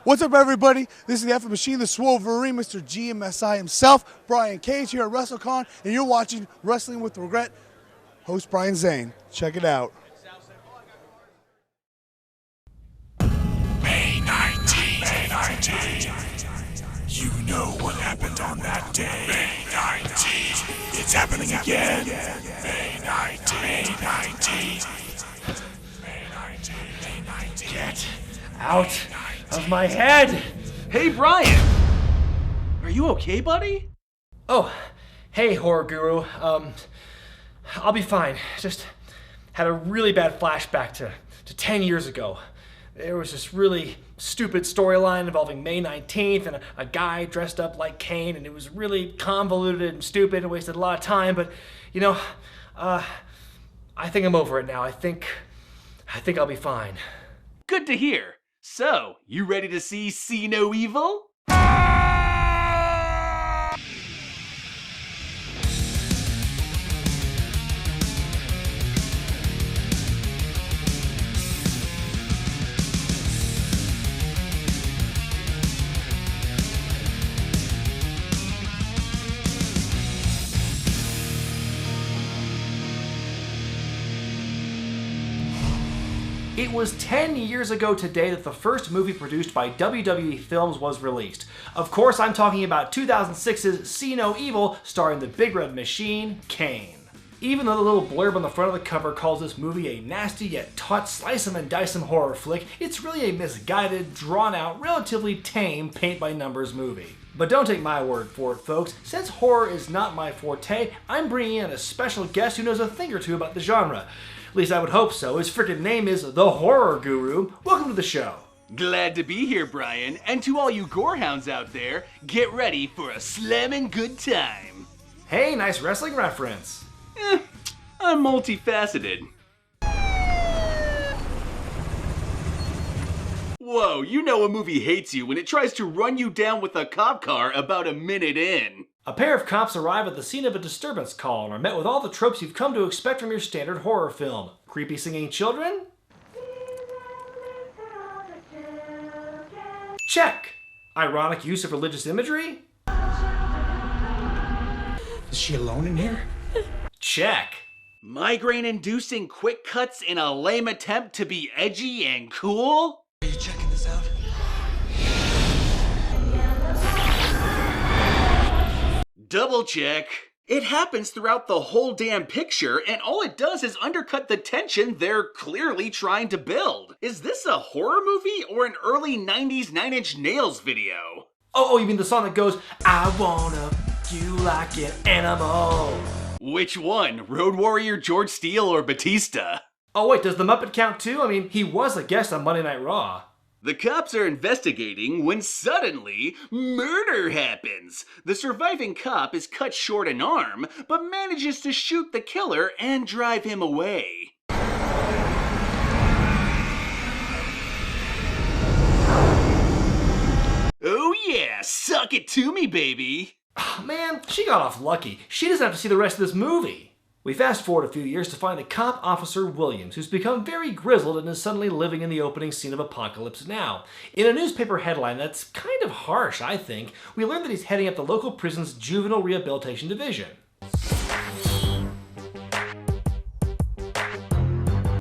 What's up, everybody? This is the F Machine, the Swolverine, Mr. GMSI himself, Brian Kane here at WrestleCon, and you're watching Wrestling with Regret. Host Brian Zane. Check it out. May 19th. You know what happened on that day. May 19th. It's happening again. May 19th. Get out of my head! Hey, Brian! Are you okay, buddy? Oh, hey, horror guru. I'll be fine. Just had a really bad flashback to 10 years ago. There was this really stupid storyline involving May 19th and a guy dressed up like Kane, and it was really convoluted and stupid and wasted a lot of time, but, you know, I think I'm over it now. I think I'll be fine. Good to hear. So, you ready to see No Evil? It was 10 years ago today that the first movie produced by WWE Films was released. Of course, I'm talking about 2006's See No Evil, starring the Big Red Machine, Kane. Even though the little blurb on the front of the cover calls this movie a nasty yet taut slice-em-and-dice-em horror flick, it's really a misguided, drawn-out, relatively tame paint-by-numbers movie. But don't take my word for it, folks. Since horror is not my forte, I'm bringing in a special guest who knows a thing or two about the genre. At least I would hope so. His frickin' name is The Horror Guru. Welcome to the show. Glad to be here, Brian. And to all you gorehounds out there, get ready for a slammin' good time. Hey, nice wrestling reference. I'm multifaceted. Whoa, you know a movie hates you when it tries to run you down with a cop car about a minute in. A pair of cops arrive at the scene of a disturbance call and are met with all the tropes you've come to expect from your standard horror film. Creepy singing children? Check. Ironic use of religious imagery? Is she alone in here? Check. Migraine-inducing quick cuts in a lame attempt to be edgy and cool? Are you checking this out? Double check. It happens throughout the whole damn picture, and all it does is undercut the tension they're clearly trying to build. Is this a horror movie or an early 90s Nine Inch Nails video? Oh, you mean the song that goes, I wanna you like an animal. Which one? Road Warrior George Steele or Batista? Oh wait, does the Muppet count too? I mean, he was a guest on Monday Night Raw. The cops are investigating when suddenly, murder happens. The surviving cop is cut short an arm, but manages to shoot the killer and drive him away. Oh yeah, suck it to me, baby. Oh, man, she got off lucky. She doesn't have to see the rest of this movie. We fast forward a few years to find a cop, Officer Williams, who's become very grizzled and is suddenly living in the opening scene of Apocalypse Now. In a newspaper headline that's kind of harsh, I think, we learn that he's heading up the local prison's juvenile rehabilitation division.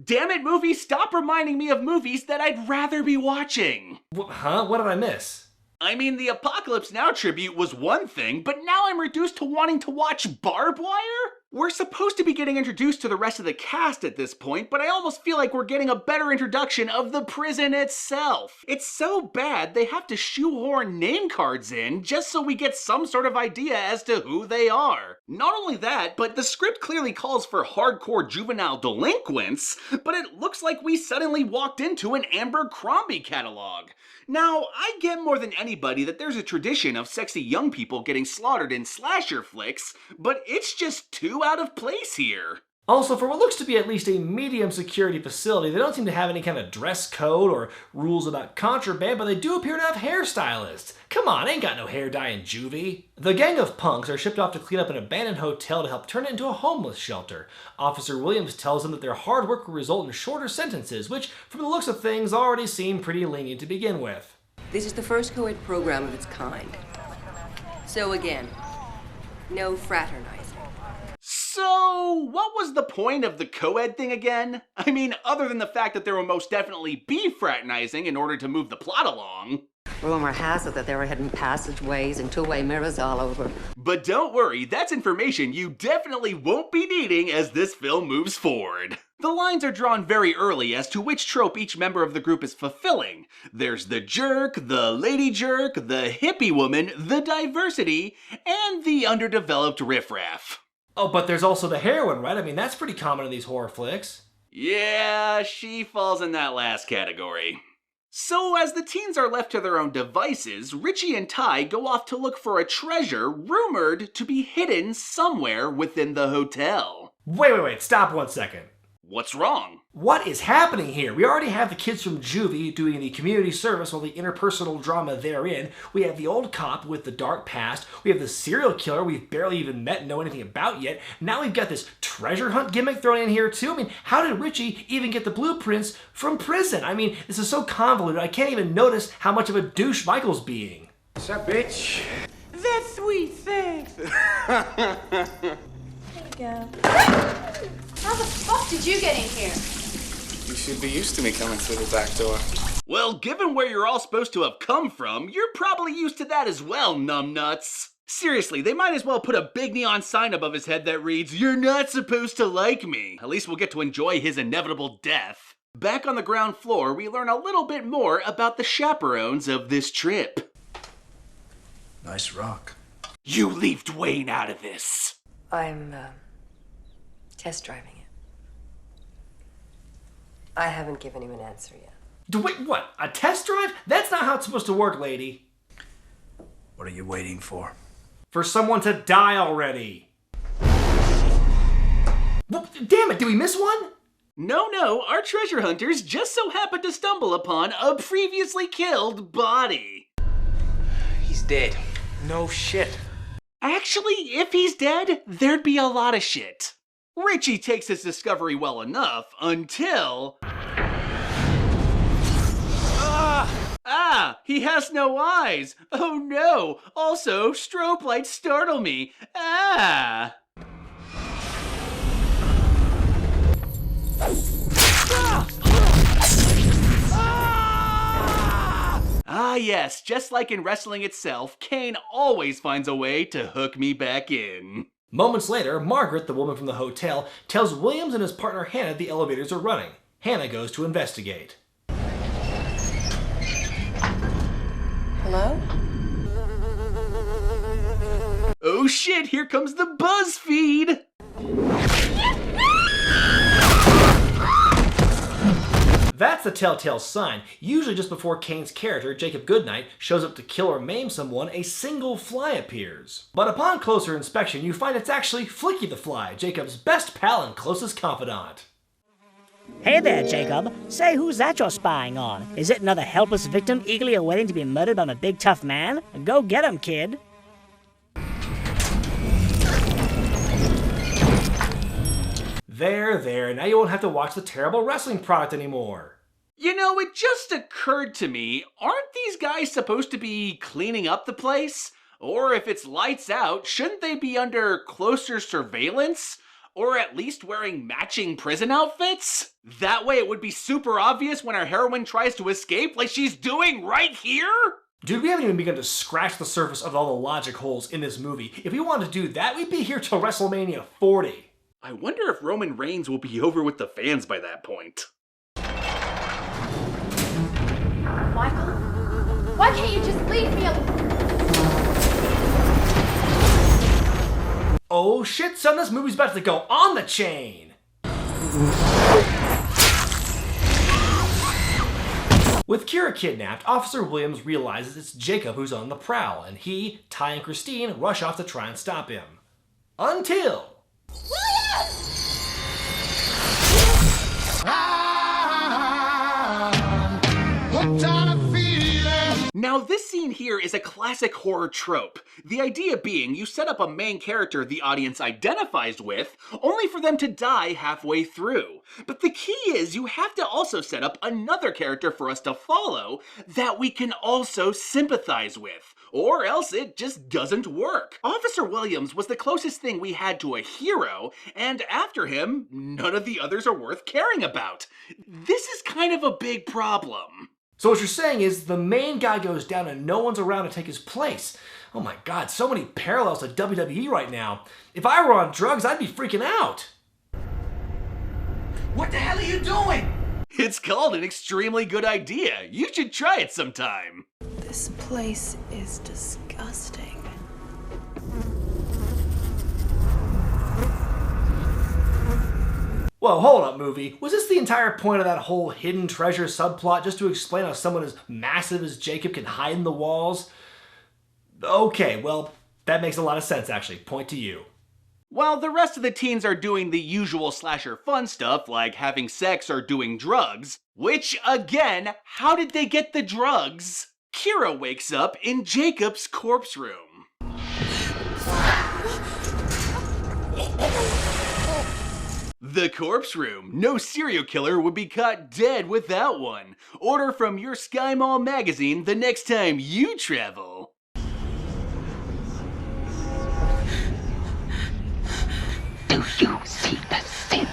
Damn it, movie, stop reminding me of movies that I'd rather be watching. Huh? What did I miss? I mean, the Apocalypse Now tribute was one thing, but now I'm reduced to wanting to watch Barbed Wire? We're supposed to be getting introduced to the rest of the cast at this point, but I almost feel like we're getting a better introduction of the prison itself. It's so bad they have to shoehorn name cards in just so we get some sort of idea as to who they are. Not only that, but the script clearly calls for hardcore juvenile delinquents, but it looks like we suddenly walked into an Amber Crombie catalog. Now, I get more than anybody that there's a tradition of sexy young people getting slaughtered in slasher flicks, but it's just too out of place here. Also, for what looks to be at least a medium security facility, they don't seem to have any kind of dress code or rules about contraband, but they do appear to have hairstylists. Come on, ain't got no hair dye in juvie. The gang of punks are shipped off to clean up an abandoned hotel to help turn it into a homeless shelter. Officer Williams tells them that their hard work will result in shorter sentences, which, from the looks of things, already seem pretty lenient to begin with. This is the first co-ed program of its kind. So again, no fraternizing. So, what was the point of the co-ed thing again? I mean, other than the fact that there will most definitely be fraternizing in order to move the plot along. Rumor has it that there were hidden passageways and two-way mirrors all over. But don't worry, that's information you definitely won't be needing as this film moves forward. The lines are drawn very early as to which trope each member of the group is fulfilling. There's the jerk, the lady jerk, the hippie woman, the diversity, and the underdeveloped riffraff. Oh, but there's also the heroine, right? I mean, that's pretty common in these horror flicks. Yeah, she falls in that last category. So as the teens are left to their own devices, Richie and Ty go off to look for a treasure rumored to be hidden somewhere within the hotel. Wait, stop 1 second. What's wrong? What is happening here? We already have the kids from Juvie doing the community service, all the interpersonal drama therein. We have the old cop with the dark past. We have the serial killer we've barely even met and know anything about yet. Now we've got this treasure hunt gimmick thrown in here too. I mean, how did Richie even get the blueprints from prison? I mean, this is so convoluted, I can't even notice how much of a douche Michael's being. What's up, bitch? That's sweet, thanks. Go. How the fuck did you get in here? You should be used to me coming through the back door. Well, given where you're all supposed to have come from, you're probably used to that as well, numbnuts. Seriously, they might as well put a big neon sign above his head that reads, "You're not supposed to like me." At least we'll get to enjoy his inevitable death. Back on the ground floor, we learn a little bit more about the chaperones of this trip. Nice rock. You leave Dwayne out of this. I'm, test driving it. I haven't given him an answer yet. Wait, what? A test drive? That's not how it's supposed to work, lady. What are you waiting for? For someone to die already. Well, damn it, did we miss one? No, our treasure hunters just so happened to stumble upon a previously killed body. He's dead. No shit. Actually, if he's dead, there'd be a lot of shit. Richie takes his discovery well enough until... he has no eyes. Oh no. Also, strobe lights startle me. Yes, just like in wrestling itself, Kane always finds a way to hook me back in. Moments later, Margaret, the woman from the hotel, tells Williams and his partner Hannah the elevators are running. Hannah goes to investigate. Hello? Oh shit, here comes the BuzzFeed! That's the telltale sign. Usually just before Kane's character, Jacob Goodnight, shows up to kill or maim someone, a single fly appears. But upon closer inspection, you find it's actually Flicky the Fly, Jacob's best pal and closest confidant. Hey there, Jacob. Say, who's that you're spying on? Is it another helpless victim eagerly awaiting to be murdered by a big tough man? Go get him, kid. There, now you won't have to watch the terrible wrestling product anymore. You know, it just occurred to me, aren't these guys supposed to be cleaning up the place? Or if it's lights out, shouldn't they be under closer surveillance? Or at least wearing matching prison outfits? That way it would be super obvious when our heroine tries to escape, like she's doing right here? Dude, we haven't even begun to scratch the surface of all the logic holes in this movie. If we wanted to do that, we'd be here till WrestleMania 40. I wonder if Roman Reigns will be over with the fans by that point. Michael? Why can't you just leave me alone? Oh shit, son, this movie's about to go on the chain! With Kira kidnapped, Officer Williams realizes it's Jacob who's on the prowl, and he, Ty, and Christine rush off to try and stop him. Until... Now, this scene here is a classic horror trope. The idea being you set up a main character the audience identifies with, only for them to die halfway through. But the key is you have to also set up another character for us to follow that we can also sympathize with, or else it just doesn't work. Officer Williams was the closest thing we had to a hero, and after him, none of the others are worth caring about. This is kind of a big problem. So what you're saying is the main guy goes down and no one's around to take his place. Oh my god, so many parallels to WWE right now. If I were on drugs, I'd be freaking out. What the hell are you doing? It's called an extremely good idea. You should try it sometime. This place is disgusting. Whoa, hold up, movie. Was this the entire point of that whole hidden treasure subplot, just to explain how someone as massive as Jacob can hide in the walls? Okay, well, that makes a lot of sense, actually. Point to you. While the rest of the teens are doing the usual slasher fun stuff like having sex or doing drugs, which, again, how did they get the drugs? Kira wakes up in Jacob's corpse room. The corpse room. No serial killer would be caught dead without one. Order from your Sky Mall magazine the next time you travel. Do you see the sin?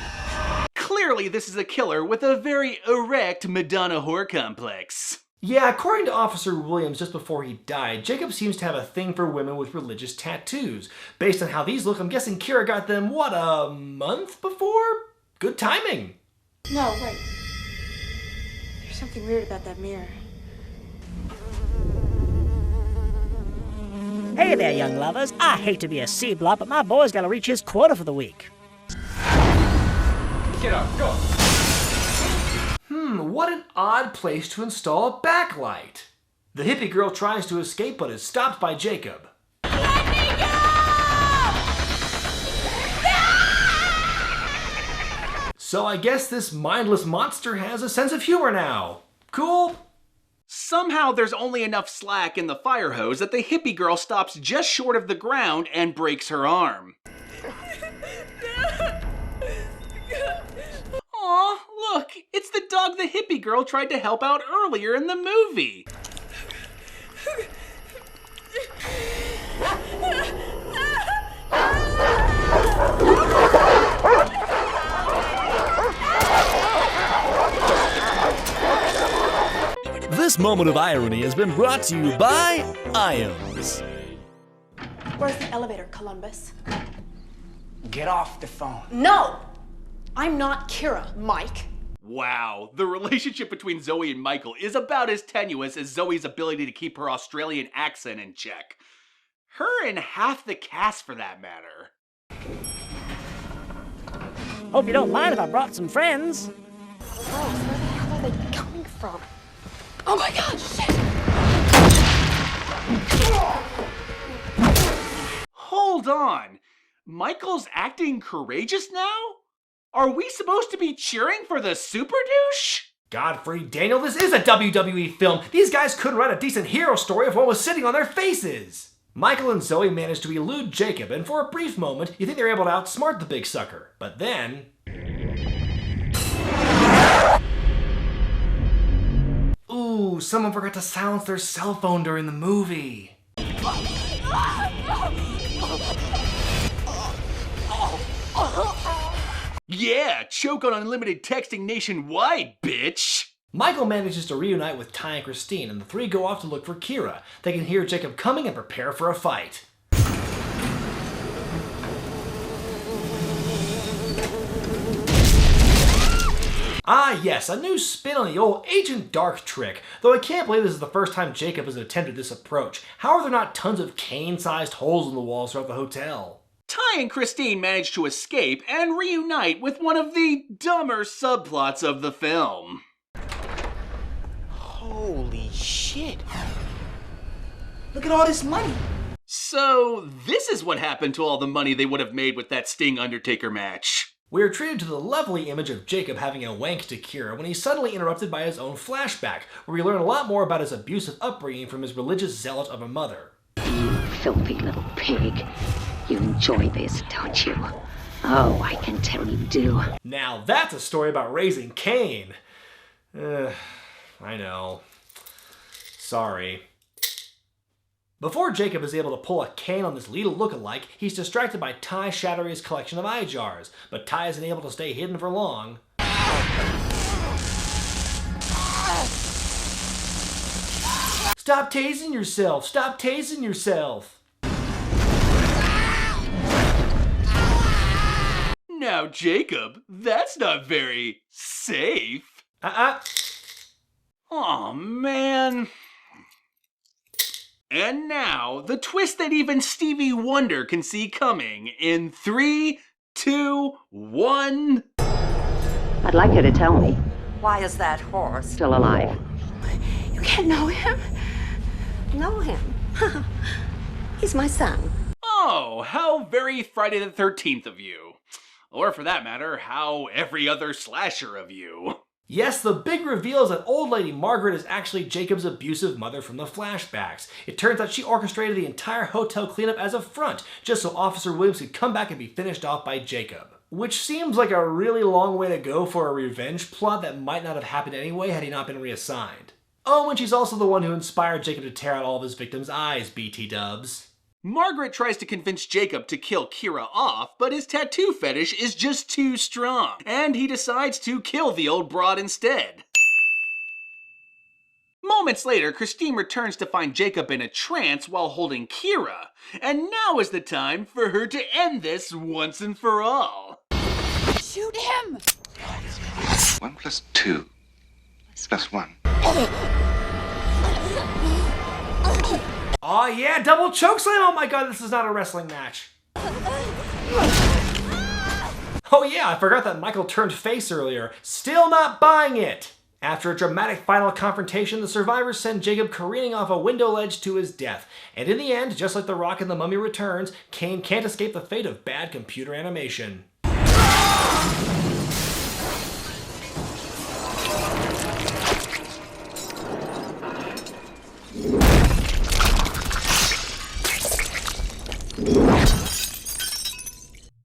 Clearly this is a killer with a very erect Madonna whore complex. Yeah, according to Officer Williams just before he died, Jacob seems to have a thing for women with religious tattoos. Based on how these look, I'm guessing Kira got them, what, a month before? Good timing. No, wait. There's something weird about that mirror. Hey there, young lovers. I hate to be a C-block, but my boy's gotta reach his quota for the week. Get up, go. What an odd place to install a backlight. The hippie girl tries to escape but is stopped by Jacob. Let me go! So I guess this mindless monster has a sense of humor now. Cool. Somehow there's only enough slack in the fire hose that the hippie girl stops just short of the ground and breaks her arm. Aw, look, it's the dog the hippie girl tried to help out earlier in the movie. This moment of irony has been brought to you by Iams. Where's the elevator, Columbus? Get off the phone. No! I'm not Kira, Mike. Wow, the relationship between Zoe and Michael is about as tenuous as Zoe's ability to keep her Australian accent in check. Her and half the cast for that matter. Hope you don't mind if I brought some friends. Gross, where the hell are they coming from? Oh my god, shit! Hold on. Michael's acting courageous now? Are we supposed to be cheering for the super douche? Godfrey, Daniel, this is a WWE film. These guys couldn't write a decent hero story if one was sitting on their faces. Michael and Zoe managed to elude Jacob, and for a brief moment, you think they're able to outsmart the big sucker. But then... Ooh, someone forgot to silence their cell phone during the movie. Yeah, choke on unlimited texting nationwide, bitch! Michael manages to reunite with Ty and Christine, and the three go off to look for Kira. They can hear Jacob coming and prepare for a fight. Ah yes, a new spin on the old Agent Dark trick, though I can't believe this is the first time Jacob has attempted this approach. How are there not tons of Kane-sized holes in the walls throughout the hotel? Ty and Christine manage to escape and reunite with one of the dumber subplots of the film. Holy shit. Look at all this money. So, this is what happened to all the money they would have made with that Sting Undertaker match. We are treated to the lovely image of Jacob having a wank to Kira when he's suddenly interrupted by his own flashback, where we learn a lot more about his abusive upbringing from his religious zealot of a mother. You filthy little pig. You enjoy this, don't you? Oh, I can tell you do. Now that's a story about raising Kane. I know. Sorry. Before Jacob is able to pull a Kane on this little look-alike, he's distracted by Ty shattering his collection of eye jars, but Ty isn't able to stay hidden for long. Stop tasing yourself! Stop tasing yourself! Now, Jacob, that's not very safe. Aw, man. And now, the twist that even Stevie Wonder can see coming in 3, 2, 1. I'd like you to tell me. Why is that horse Still alive. You can't know him? Know him? He's my son. Oh, how very Friday the 13th of you. Or for that matter, how every other slasher of you. Yes, the big reveal is that old lady Margaret is actually Jacob's abusive mother from the flashbacks. It turns out she orchestrated the entire hotel cleanup as a front, just so Officer Williams could come back and be finished off by Jacob. Which seems like a really long way to go for a revenge plot that might not have happened anyway had he not been reassigned. Oh, and she's also the one who inspired Jacob to tear out all of his victims' eyes, BT dubs. Margaret tries to convince Jacob to kill Kira off, but his tattoo fetish is just too strong, and he decides to kill the old broad instead. Moments later, Christine returns to find Jacob in a trance while holding Kira, and now is the time for her to end this once and for all. Shoot him! 1 + 2 + 1. Aw yeah, double chokeslam! Oh my god, this is not a wrestling match. Oh yeah, I forgot that Michael turned face earlier. Still not buying it! After a dramatic final confrontation, the survivors send Jacob careening off a window ledge to his death. And in the end, just like The Rock in The Mummy Returns, Kane can't escape the fate of bad computer animation.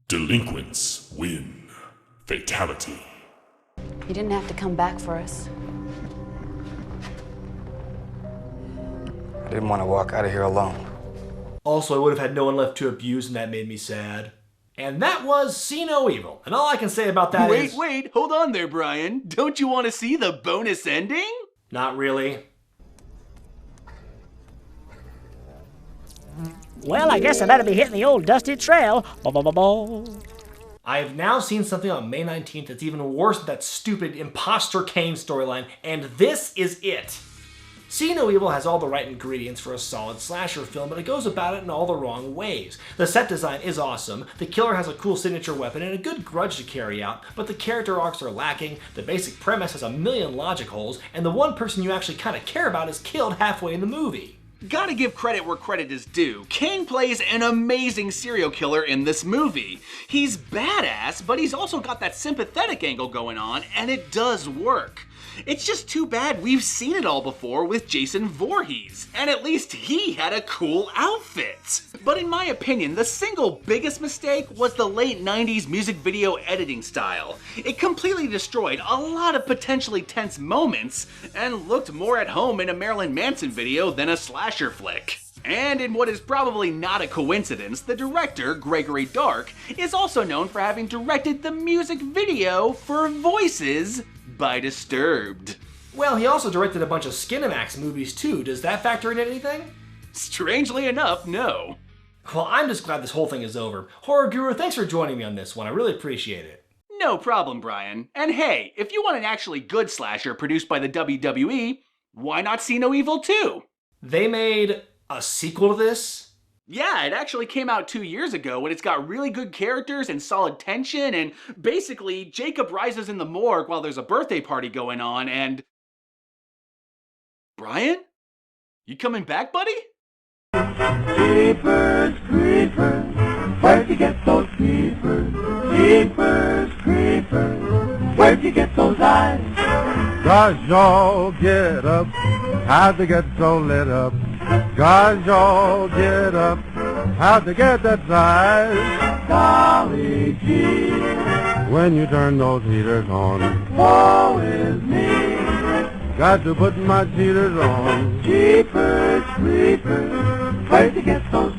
Delinquents win. Fatality. You didn't have to come back for us. I didn't want to walk out of here alone. Also, I would have had no one left to abuse, and that made me sad. And that was See No Evil. And all I can say about that is... Wait, hold on there, Brian. Don't you want to see the bonus ending? Not really. Well, I guess I better be hitting the old dusty trail. I have now seen something on May 19th that's even worse than that stupid imposter Kane storyline, and this is it. See No Evil has all the right ingredients for a solid slasher film, but it goes about it in all the wrong ways. The set design is awesome, the killer has a cool signature weapon and a good grudge to carry out, but the character arcs are lacking, the basic premise has a million logic holes, and the one person you actually kind of care about is killed halfway in the movie. Gotta give credit where credit is due. Kane plays an amazing serial killer in this movie. He's badass, but he's also got that sympathetic angle going on, and it does work. It's just too bad we've seen it all before with Jason Voorhees, and at least he had a cool outfit. But in my opinion, the single biggest mistake was the late 90s music video editing style. It completely destroyed a lot of potentially tense moments, and looked more at home in a Marilyn Manson video than a slasher flick. And in what is probably not a coincidence, the director, Gregory Dark, is also known for having directed the music video for Voices by Disturbed. Well, he also directed a bunch of Skinamax movies too. Does that factor in anything? Strangely enough, no. Well, I'm just glad this whole thing is over. Horror Guru, thanks for joining me on this one. I really appreciate it. No problem, Brian. And hey, if you want an actually good slasher produced by the WWE, why not See No Evil 2? They made a sequel to this? Yeah, it actually came out 2 years ago, and it's got really good characters and solid tension, and basically, Jacob rises in the morgue while there's a birthday party going on, and... Brian? You coming back, buddy? Creepers, creepers, where'd you get those creepers? Jeepers creepers, where'd you get those eyes? Gosh, y'all get up, how'd they get so lit up? Gosh, y'all get up, how'd they get that size? Golly gee, when you turn those heaters on, woe is me. Got to put my cheaters on. Jeepers creepers, where'd you get those